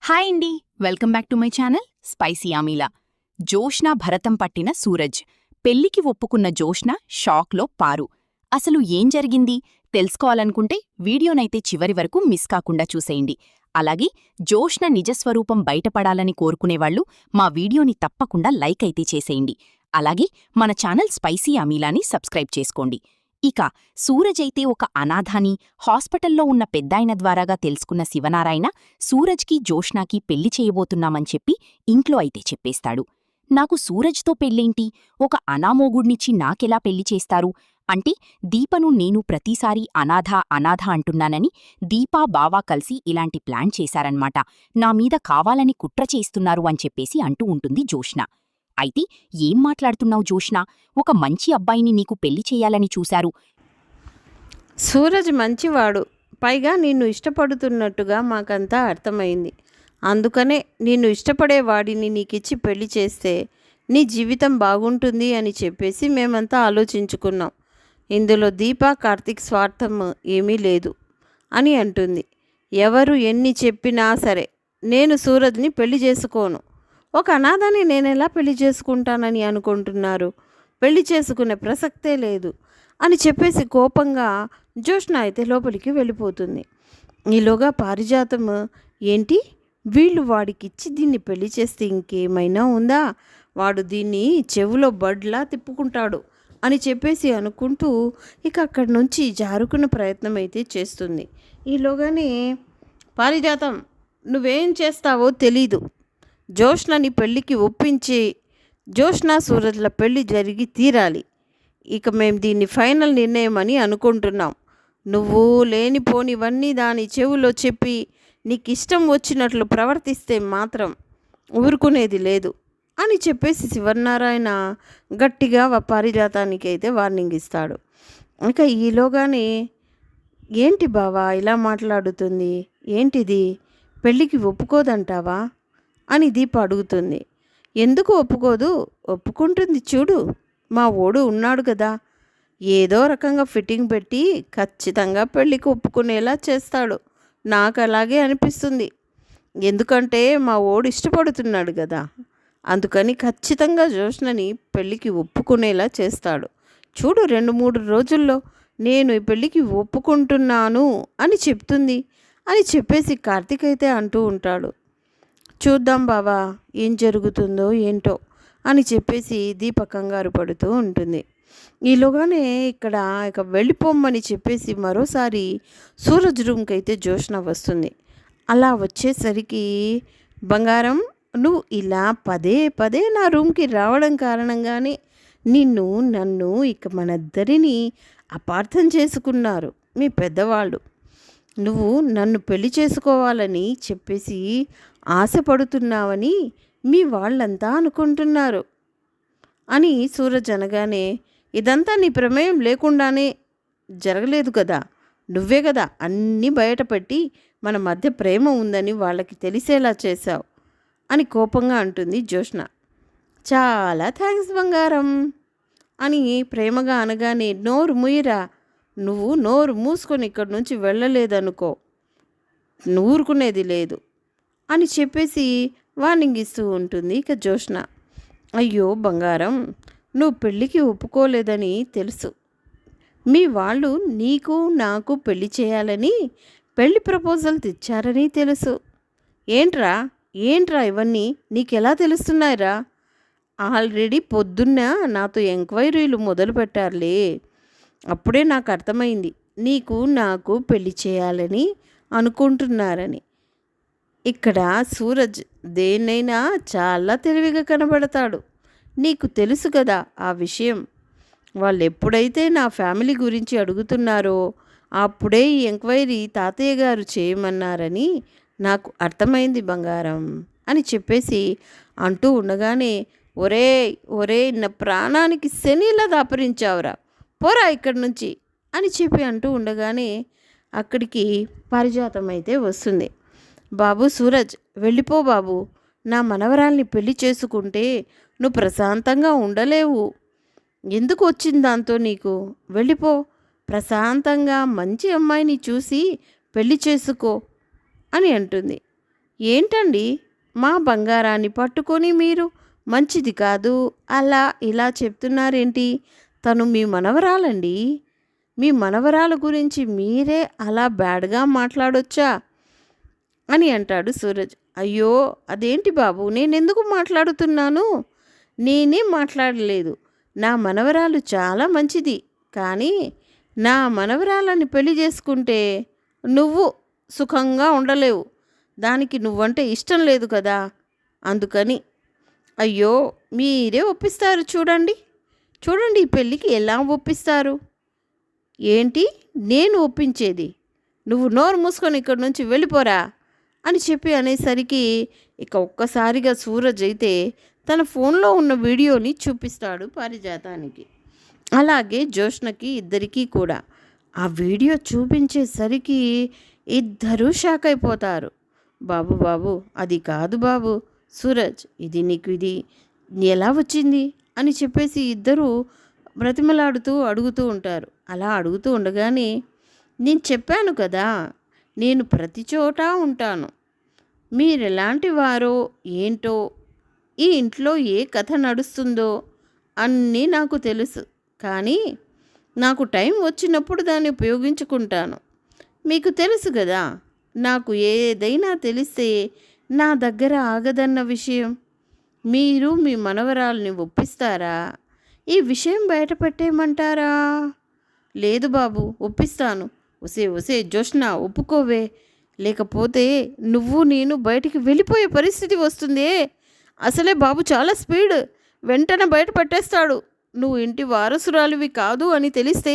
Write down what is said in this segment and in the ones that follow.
Hi అండి, welcome back to my channel spicy ఆమీలా. జోష్నా భరతం పట్టిన సూరజ్. పెళ్లికి ఒప్పుకున్న జోష్నా షాక్లో పారు. అసలు ఏం జరిగింది తెలుసుకోవాలనుకుంటే వీడియోనైతే చివరి వరకు మిస్ కాకుండా చూసేయండి. అలాగే జోష్నా నిజస్వరూపం బయటపడాలని కోరుకునేవాళ్లు మా వీడియోని తప్పకుండా లైక్ అయితే చేసేయండి. అలాగే మన ఛానల్ స్పైసీ ఆమీలాని సబ్స్క్రైబ్ చేసుకోండి. ఇక సూరజ్ అయితే ఒక అనాథాని హాస్పిటల్లో ఉన్న పెద్దాయన ద్వారాగా తెలుసుకున్న శివనారాయణ సూరజ్కి జోష్నాకి పెళ్లి చేయబోతున్నామని చెప్పి ఇంట్లో అయితే చెప్పేస్తాడు. నాకు సూరజ్తో పెళ్ళేంటి, ఒక అనామోగుడ్నిచ్చి నాకెలా పెళ్లి చేస్తారు అంటే దీపను నేను ప్రతిసారీ అనాథ అనాథ అంటున్నానని దీపా బావా కలిసి ఇలాంటి ప్లాన్ చేశారన్మాట. నా మీద కావాలని కుట్ర చేస్తున్నారు అని చెప్పేసి అంటూ ఉంటుంది జోష్నా. అయితే ఏం మాట్లాడుతున్నావు జోష్నా, ఒక మంచి అబ్బాయిని నీకు పెళ్లి చేయాలని చూశారు. సూరజ్ మంచివాడు, పైగా నిన్ను ఇష్టపడుతున్నట్టుగా మాకంతా అర్థమైంది. అందుకనే నిన్ను ఇష్టపడేవాడిని నీకిచ్చి పెళ్లి చేస్తే నీ జీవితం బాగుంటుంది అని చెప్పేసి మేమంతా ఆలోచించుకున్నాం. ఇందులో దీపా కార్తీక్ స్వార్థం ఏమీ లేదు అని అంటుంది. ఎవరు ఎన్ని చెప్పినా సరే నేను సూరజ్ని పెళ్లి చేసుకోను. ఒక అనాథని నేనెలా పెళ్లి చేసుకుంటానని అనుకుంటున్నారు? పెళ్లి చేసుకునే ప్రసక్తే లేదు అని చెప్పేసి కోపంగా జోష్నా అయితే లోపలికి వెళ్ళిపోతుంది. ఈలోగా పారిజాతం, ఏంటి వీళ్ళు వాడికిచ్చి దీన్ని పెళ్లి చేస్తే ఇంకేమైనా ఉందా, వాడు దీన్ని చెవులో బడ్లా తిప్పుకుంటాడు అని చెప్పేసి అనుకుంటూ ఇక అక్కడి నుంచి జారుకునే ప్రయత్నం అయితే చేస్తుంది. ఈలోగానే పారిజాతం, నువ్వేం చేస్తావో తెలీదు, జోష్నాని పెళ్ళికి ఒప్పించి జోష్నా సూరజ్ల పెళ్ళి జరిగి తీరాలి. ఇక మేము దీన్ని ఫైనల్ నిర్ణయం అని అనుకుంటున్నాం. నువ్వు లేనిపోనివన్నీ దాని చెవులో చెప్పి నీకు ఇష్టం వచ్చినట్లు ప్రవర్తిస్తే మాత్రం ఊరుకునేది లేదు అని చెప్పేసి శివనారాయణ గట్టిగా పారిజాతానికి అయితే వార్నింగ్ ఇస్తాడు. ఇక ఈలోగానే ఏంటి బావా ఇలా మాట్లాడుతుంది, ఏంటిది, పెళ్ళికి ఒప్పుకోదంటావా అని దీప అడుగుతుంది. ఎందుకు ఒప్పుకోదు, ఒప్పుకుంటుంది చూడు, మా ఓడు ఉన్నాడు కదా, ఏదో రకంగా ఫిట్టింగ్ పెట్టి ఖచ్చితంగా పెళ్ళికి ఒప్పుకునేలా చేస్తాడు. నాకు అలాగే అనిపిస్తుంది. ఎందుకంటే మా ఓడు ఇష్టపడుతున్నాడు కదా, అందుకని ఖచ్చితంగా జోష్నని పెళ్ళికి ఒప్పుకునేలా చేస్తాడు. చూడు, 2-3 రోజుల్లో నేను ఈ పెళ్ళికి ఒప్పుకుంటున్నాను అని చెప్తుంది అని చెప్పేసి కార్తీక్ అయితే అంటూ ఉంటాడు. చూద్దాం బావా ఏం జరుగుతుందో ఏంటో అని చెప్పేసి దీప కంగారు పడుతూ ఉంటుంది. ఈలోగానే ఇక్కడ ఇక వెళ్ళిపోమ్మని చెప్పేసి మరోసారి సూరజ్ రూమ్కి అయితే జోష్న వస్తుంది. అలా వచ్చేసరికి, బంగారం నువ్వు ఇలా పదే పదే నా రూమ్కి రావడం కారణంగానే నన్ను ఇక మనిద్దరినీ అపార్థం చేసుకున్నారు మీ పెద్దవాళ్ళు. నువ్వు నన్ను పెళ్లి చేసుకోవాలని చెప్పేసి ఆశపడుతున్నావని మీ వాళ్ళంతా అనుకుంటున్నారు అని సూరజ్ అనగానే, ఇదంతా నీ ప్రమేయం లేకుండానే జరగలేదు కదా, నువ్వే కదా అన్నీ బయటపెట్టి మన మధ్య ప్రేమ ఉందని వాళ్ళకి తెలిసేలా చేశావు అని కోపంగా అంటుంది జోష్న. చాలా థ్యాంక్స్ బంగారం అని ప్రేమగా అనగానే, నోరు ముయిరా, నువ్వు నోరు మూసుకొని ఇక్కడి నుంచి వెళ్ళలేదనుకో ఊరుకునేది లేదు అని చెప్పేసి వార్నింగ్ ఇస్తూ ఉంటుంది ఇక జోష్న. అయ్యో బంగారం, నువ్వు పెళ్ళికి ఒప్పుకోలేదని తెలుసు, మీ వాళ్ళు నీకు నాకు పెళ్లి చేయాలని పెళ్లి ప్రపోజల్ తెచ్చారని తెలుసు. ఏంట్రా ఇవన్నీ నీకెలా తెలుస్తున్నాయిరా? ఆల్రెడీ పొద్దున్న నాతో ఎంక్వైరీలు మొదలు పెట్టారులే, అప్పుడే నాకు అర్థమైంది నీకు నాకు పెళ్లి చేయాలని అనుకుంటున్నారని. ఇక్కడ సూరజ్ దేన్నైనా చాలా తెలివిగా కనబడతాడు, నీకు తెలుసు కదా ఆ విషయం. వాళ్ళు ఎప్పుడైతే నా ఫ్యామిలీ గురించి అడుగుతున్నారో అప్పుడే ఈ ఎంక్వైరీ తాతయ్య గారు చేయమన్నారని నాకు అర్థమైంది బంగారం అని చెప్పేసి అంటూ ఉండగానే, ఒరే నా ప్రాణానికి శనిలా దాపరించావురా, పోరా ఇక్కడి నుంచి అని చెప్పి అంటూ ఉండగానే అక్కడికి పారిజాతం అయితే వస్తుంది. బాబు సూరజ్, వెళ్ళిపో బాబు, నా మనవరాల్ని పెళ్లి చేసుకుంటే నువ్వు ప్రశాంతంగా ఉండలేవు. ఎందుకు వచ్చింది దాంతో నీకు, వెళ్ళిపో, ప్రశాంతంగా మంచి అమ్మాయిని చూసి పెళ్లి చేసుకో అని అంటుంది. ఏంటండి మా బంగారాన్ని పట్టుకొని మీరు మంచిది కాదు అలా ఇలా చెప్తున్నారేంటి? తను మీ మనవరాలండి. మీ మనవరాల గురించి మీరే అలా బ్యాడ్గా మాట్లాడొచ్చా అని అంటాడు సూరజ్. అయ్యో, అదేంటి బాబు, నేనెందుకు మాట్లాడుతున్నాను? నేనేం మాట్లాడలేదు. నా మనవరాలు చాలా మంచిది. కానీ నా మనవరాలని పెళ్లి చేసుకుంటే నువ్వు సుఖంగా ఉండలేవు. దానికి నువ్వంటే ఇష్టం లేదు కదా, అందుకని. అయ్యో, మీరే ఒప్పిస్తారు చూడండి. చూడండి ఈ పెళ్ళికి ఎలా ఒప్పిస్తారు. ఏంటి నేను ఒప్పించేది? నువ్వు నోరు మూసుకొని ఇక్కడి నుంచి వెళ్ళిపోరా అని చెప్పి అనేసరికి ఇక ఒక్కసారిగా సూరజ్ అయితే తన ఫోన్లో ఉన్న వీడియోని చూపిస్తాడు పారిజాతానికి, అలాగే జోష్నకి, ఇద్దరికీ కూడా. ఆ వీడియో చూపించేసరికి ఇద్దరూ షాక్ అయిపోతారు. బాబు బాబు, అది కాదు బాబు సూరజ్, ఇది ఎలా వచ్చింది అని చెప్పేసి ఇద్దరూ బ్రతిమలాడుతూ అడుగుతూ ఉంటారు. అలా అడుగుతూ ఉండగానే, నేను చెప్పాను కదా, నేను ప్రతి చోట ఉంటాను. మీరెలాంటి వారో ఏంటో, ఈ ఇంట్లో ఏ కథ నడుస్తుందో అన్నీ నాకు తెలుసు. కానీ నాకు టైం వచ్చినప్పుడు దాన్ని ఉపయోగించుకుంటాను. మీకు తెలుసు కదా, నాకు ఏదైనా తెలిస్తే నా దగ్గర ఆగదన్న విషయం. మీరు మీ మనవరాల్ని ఒప్పిస్తారా? ఈ విషయం బయట పెట్టేయమంటారా? లేదు బాబు, ఒప్పిస్తాను. ఒసే జోష్న, ఒప్పుకోవే, లేకపోతే నువ్వు నేను బయటికి వెళ్ళిపోయే పరిస్థితి వస్తుందే. అసలే బాబు చాలా స్పీడ్, వెంటనే బయట పెట్టేస్తాడు. నువ్వు ఇంటి వారసురాలివి కాదు అని తెలిస్తే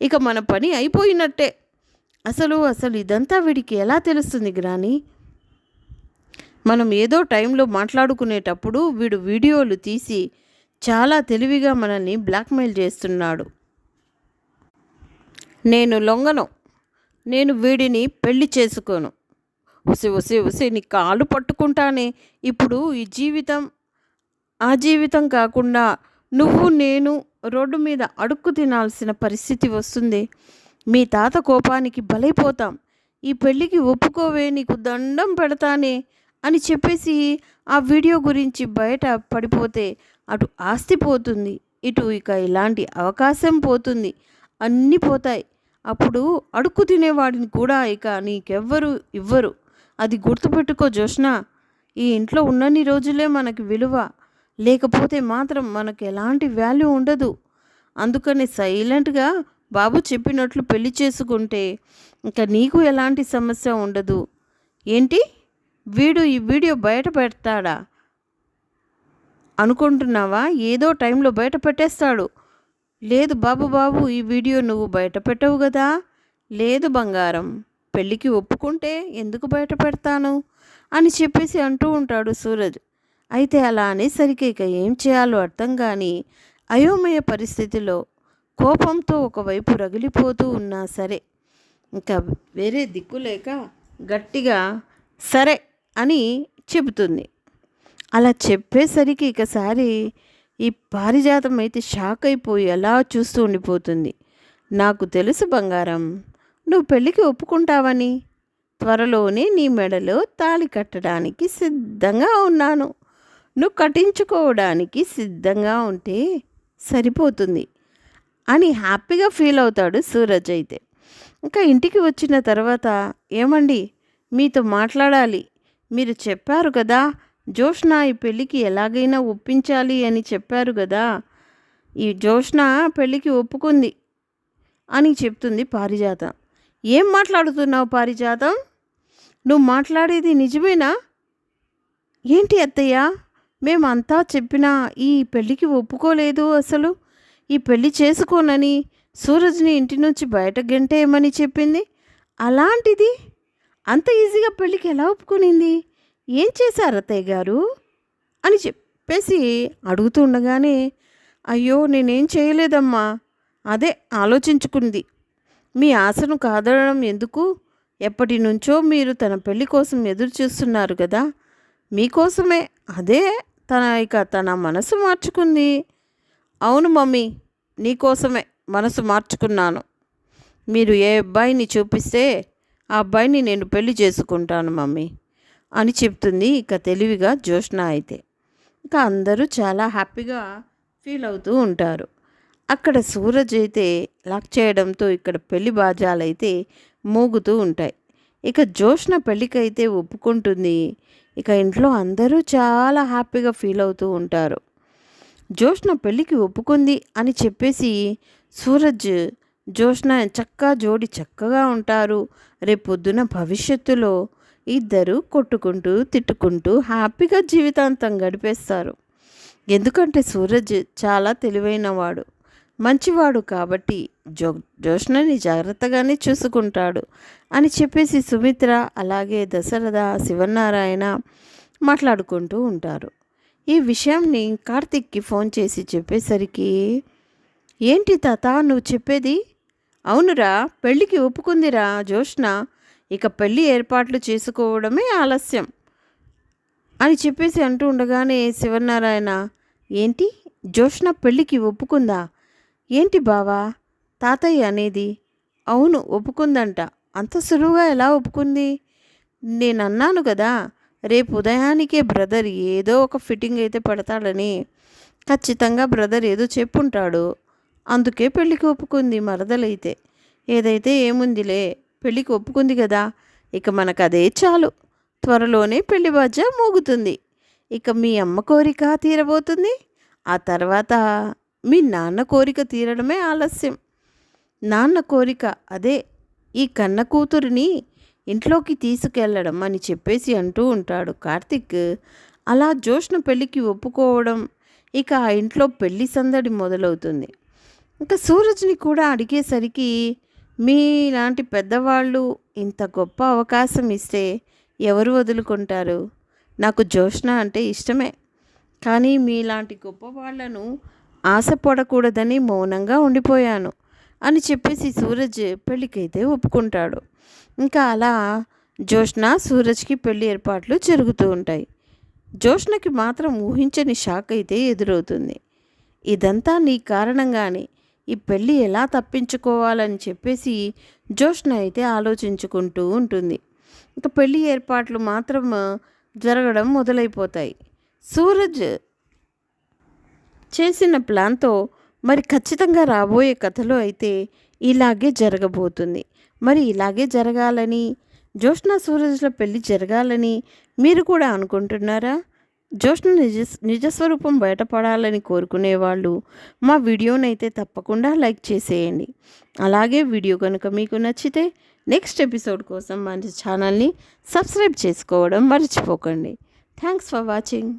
ఇక మన పని అయిపోయినట్టే. అసలు ఇదంతా వీడికి ఎలా తెలుస్తుంది గ్రాని? మనం ఏదో టైంలో మాట్లాడుకునేటప్పుడు వీడు వీడియోలు తీసి చాలా తెలివిగా మనల్ని బ్లాక్మెయిల్ చేస్తున్నాడు. నేను లొంగను, నేను వీడిని పెళ్లి చేసుకోను. ఒసే నీ కాళ్ళు పట్టుకుంటానే. ఇప్పుడు ఈ జీవితం ఆ జీవితం కాకుండా నువ్వు నేను రోడ్డు మీద అడుక్కు తినాల్సిన పరిస్థితి వస్తుంది. మీ తాత కోపానికి బలైపోతాం. ఈ పెళ్ళికి ఒప్పుకోవే, నీకు దండం పెడతానే అని చెప్పేసి ఆ వీడియో గురించి బయట పడిపోతే అటు ఆస్తి పోతుంది, ఇటు ఇక ఇలాంటి అవకాశం పోతుంది, అన్నీ పోతాయి. అప్పుడు అడుక్కు తినేవాడిని కూడా ఇక నీకెవ్వరు ఇవ్వరు. అది గుర్తుపెట్టుకో జోష్న. ఈ ఇంట్లో ఉన్నన్ని రోజులే మనకి విలువ, లేకపోతే మాత్రం మనకు ఎలాంటి వాల్యూ ఉండదు. అందుకని సైలెంట్గా బాబు చెప్పినట్లు పెళ్లి చేసుకుంటే ఇంకా నీకు ఎలాంటి సమస్య ఉండదు. ఏంటి, వీడు ఈ వీడియో బయట పెడతాడా అనుకుంటున్నావా? ఏదో టైంలో బయట పెట్టేస్తాడు. లేదు బాబు, ఈ వీడియో నువ్వు బయట పెట్టవు కదా. లేదు బంగారం, పెళ్ళికి ఒప్పుకుంటే ఎందుకు బయట పెడతాను అని చెప్పేసి అంటూ ఉంటాడు సూరజ్. అయితే అలా అనేసరికి ఇక ఏం చేయాలో అర్థం కాని అయోమయ పరిస్థితిలో కోపంతో ఒకవైపు రగిలిపోతూ ఉన్నా సరే ఇంకా వేరే దిక్కు లేక గట్టిగా సరే అని చెబుతుంది. అలా చెప్పేసరికి ఇకసారి ఈ పారిజాతం అయితే షాక్ అయిపోయి అలా చూస్తూ ఉండిపోతుంది. నాకు తెలుసు బంగారం, నువ్వు పెళ్ళికి ఒప్పుకుంటావని. త్వరలోనే నీ మెడలో తాళి కట్టడానికి సిద్ధంగా ఉన్నాను. నువ్వు కట్టించుకోవడానికి సిద్ధంగా ఉంటే సరిపోతుంది అని హ్యాపీగా ఫీల్ అవుతాడు సూరజ్. అయితే ఇంకా ఇంటికి వచ్చిన తర్వాత, ఏమండి మీతో మాట్లాడాలి. మీరు చెప్పారు కదా జోష్న ఈ పెళ్ళికి ఎలాగైనా ఒప్పించాలి అని చెప్పారు కదా. ఈ జోష్న పెళ్ళికి ఒప్పుకుంది అని చెప్తుంది పారిజాతం. ఏం మాట్లాడుతున్నావు పారిజాతం? నువ్వు మాట్లాడేది నిజమేనా? ఏంటి అత్తయ్య, మేమంతా చెప్పినా ఈ పెళ్ళికి ఒప్పుకోలేదు. అసలు ఈ పెళ్ళి చేసుకోనని సూరజ్ని ఇంటి నుంచి బయట గెంటేయమని చెప్పింది. అలాంటిది అంత ఈజీగా పెళ్ళికి ఎలా ఒప్పుకునింది? ఏం చేశారు అత్తయ్య గారు అని చెప్పేసి అడుగుతూ ఉండగానే, అయ్యో నేనేం చేయలేదమ్మా, అదే ఆలోచించుకుంది. మీ ఆశను కాదనడం ఎందుకు? ఎప్పటి నుంచో మీరు తన పెళ్ళి కోసం ఎదురు చూస్తున్నారు కదా, మీకోసమే. అదే తన మనసు మార్చుకుంది. అవును మమ్మీ, నీకోసమే మనసు మార్చుకున్నాను. మీరు ఏ అబ్బాయిని చూపిస్తే ఆ అబ్బాయిని నేను పెళ్లి చేసుకుంటాను మమ్మీ. అని చెప్తుంది ఇక తెలివిగా జ్యోష్ణ అయితే. ఇంకా అందరూ చాలా హ్యాపీగా ఫీల్ అవుతూ ఉంటారు. అక్కడ సూరజ్ అయితే లాక్ చేయడంతో ఇక్కడ పెళ్లి బాజాలైతే మోగుతూ ఉంటాయి. ఇక జ్యోష్ణ పెళ్ళికైతే ఒప్పుకుంటుంది. ఇక ఇంట్లో అందరూ చాలా హ్యాపీగా ఫీల్ అవుతూ ఉంటారు. జ్యోష్ణ పెళ్ళికి ఒప్పుకుంది అని చెప్పేసి సూరజ్ జ్యోష్ణ జోడి చక్కగా ఉంటారు, రేపొద్దున భవిష్యత్తులో ఇద్దరు కొట్టుకుంటూ తిట్టుకుంటూ హ్యాపీగా జీవితాంతం గడిపేస్తారు. ఎందుకంటే సూరజ్ చాలా తెలివైనవాడు, మంచివాడు కాబట్టి జ్యోష్ణని జాగ్రత్తగానే చూసుకుంటాడు అని చెప్పేసి సుమిత్ర అలాగే దశరథ శివనారాయణ మాట్లాడుకుంటూ ఉంటారు. ఈ విషయాన్ని కార్తిక్కి ఫోన్ చేసి చెప్పేసరికి, ఏంటి తాత నువ్వు చెప్పేది? అవునురా, పెళ్ళికి ఒప్పుకుందిరా జ్యోష్ణ, ఇక పెళ్ళి ఏర్పాట్లు చేసుకోవడమే ఆలస్యం అని చెప్పేసి అంటూ ఉండగానే శివనారాయణ, ఏంటి జ్యోష్ణ పెళ్ళికి ఒప్పుకుందా? ఏంటి బావా తాతయ్య అనేది? అవును ఒప్పుకుందంట. అంత సులువుగా ఎలా ఒప్పుకుంది? నేను అన్నాను కదా, రేపు ఉదయానికే బ్రదర్ ఏదో ఒక ఫిట్టింగ్ అయితే పెడతాడని. ఖచ్చితంగా బ్రదర్ ఏదో చెప్పుంటాడు, అందుకే పెళ్ళికి ఒప్పుకుంది మరదలైతే. ఏదైతే ఏముందిలే, పెళ్ళికి ఒప్పుకుంది కదా, ఇక మనకు అదే చాలు. త్వరలోనే పెళ్లి బాజ మోగుతుంది. ఇక మీ అమ్మ కోరిక తీరబోతుంది. ఆ తర్వాత మీ నాన్న కోరిక తీరడమే ఆలస్యం. నాన్న కోరిక అదే, ఈ కన్న కూతురిని ఇంట్లోకి తీసుకెళ్ళడం అని చెప్పేసి అంటూ ఉంటాడు కార్తిక్. అలా జ్యోష్ణ పెళ్ళికి ఒప్పుకోవడం, ఇక ఆ ఇంట్లో పెళ్లి సందడి మొదలవుతుంది. ఇంకా సూరజ్ని కూడా అడిగేసరికి, మీలాంటి పెద్దవాళ్ళు ఇంత గొప్ప అవకాశం ఇస్తే ఎవరు వదులుకుంటారు? నాకు జ్యోష్ణ అంటే ఇష్టమే, కానీ మీలాంటి గొప్ప వాళ్ళను ఆశపడకూడదని మౌనంగా ఉండిపోయాను అని చెప్పేసి సూరజ్ పెళ్ళికైతే ఒప్పుకుంటాడు. ఇంకా అలా జ్యోష్ణ సూరజ్కి పెళ్లి ఏర్పాట్లు జరుగుతూ ఉంటాయి. జ్యోష్ణకి మాత్రం ఊహించని షాక్ అయితే ఎదురవుతుంది. ఇదంతా నీ కారణంగానే, ఈ పెళ్ళి ఎలా తప్పించుకోవాలని చెప్పేసి జ్యోష్ణ అయితే ఆలోచించుకుంటూ ఉంటుంది. ఇక పెళ్ళి ఏర్పాట్లు మాత్రం జరగడం మొదలైపోతాయి. సూరజ్ చేసిన ప్లాన్తో మరి ఖచ్చితంగా రాబోయే కథలో అయితే ఇలాగే జరగబోతుంది. మరి ఇలాగే జరగాలని, జ్యోష్ణ సూరజ్ల పెళ్ళి జరగాలని మీరు కూడా అనుకుంటున్నారా? జ్యోష్ణ నిజస్వరూపం బయటపడాలని కోరుకునేవాళ్ళు మా వీడియోనైతే తప్పకుండా లైక్ చేసేయండి. అలాగే వీడియో కనుక మీకు నచ్చితే నెక్స్ట్ ఎపిసోడ్ కోసం మన ఛానల్ని సబ్స్క్రైబ్ చేసుకోవడం మర్చిపోకండి. Thanks for watching.